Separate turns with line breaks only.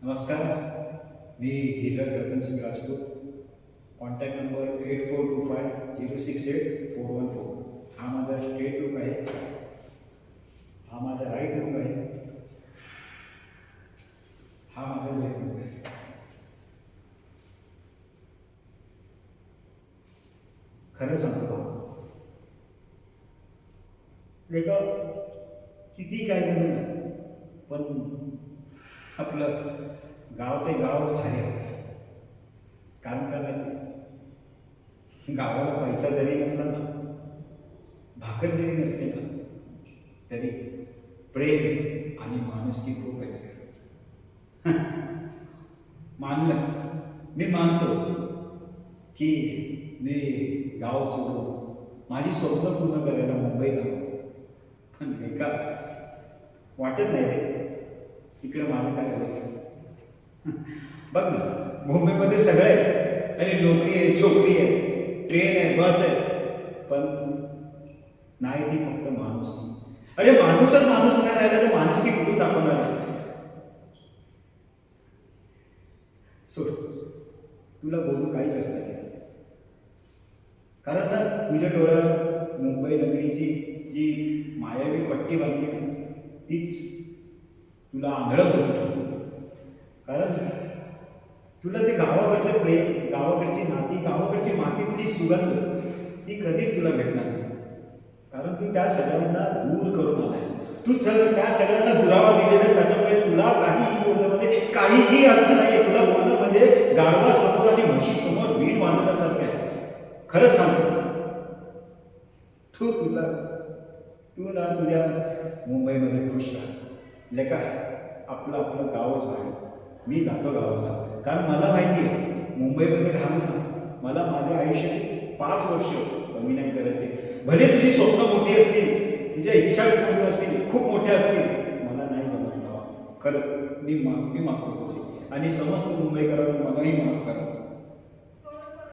नमस्कार, मी Dheeraj Ratansing Rajput. Contact number 8425068414. हा माझा स्ट्रेट लुक आहे, हा माझा राईट लुक आहे, हा माझा लेफ्ट लुक आहे. खरं सांगतो लेका, किती काय झालं पण आपलं गाव ते गावच भारी असतं. कारण काय माहिती, गावाला पैसा जरी नसला ना, भाकर जरी नसली ना, तरी प्रेम आणि माणुसकी खूप आहे. मानलं, मी मानतो की मी गाव सोडून माझी स्वप्न पूर्ण करायला मुंबईत आलो. पण एका वाटत नाही रे, इकडे माझं काय होईल. बघ ना, मुंबईमध्ये सगळं आहे. अरे नोकरी आहे, छोकरी आहे, ट्रेन आहे, बस आहे, पण नाही ती फक्त माणूस. अरे माणूसच माणूस नाही राहिला तर माणूस की कुठून दाखवणार आहे. सोड, तुला बोलून काहीच अर्थ नाही. कारण ना, तुझ्या डोळ्यावर मुंबई नगरीची जी मायावी पट्टी बांधली ना, तीच तुला आंधळं करून ठेवतो. कारण तुला ते गावाकडचं प्रेम, गावाकडची नाती, गावाकडची मातीतली सुगंध ती कधीच तुला भेटणार नाही. कारण तू त्या सगळ्यांना दूर करून आलायस. तू त्या सगळ्यांना दुरावा दिलेलास. त्याच्यामुळे तुला काहीही बोलणं म्हणजे काहीही अर्थ नाही. तुला बोलणं म्हणजे गाढवा समोर आणि म्हशी समोर वीण वाजवण्यासारखं आहे. खरंच सांगतो, तू ना तुझ्या मुंबईमध्ये खुश राहा लेका. आपलं आपलं गावच भारी. मी जातो गावाला, कारण मला माहिती आहे मुंबईमध्ये राहून ना मला माझ्या आयुष्याची 5 वर्ष कमी नाही करायचे. भले तुझी स्वप्न मोठी असतील, तुझ्या इच्छा पूर्ण असतील, खूप मोठ्या असतील, मला नाही जमत गावा. खरंच मी माफी मागतो तुझी, आणि समस्त मुंबईकरांना मलाही माफ करा.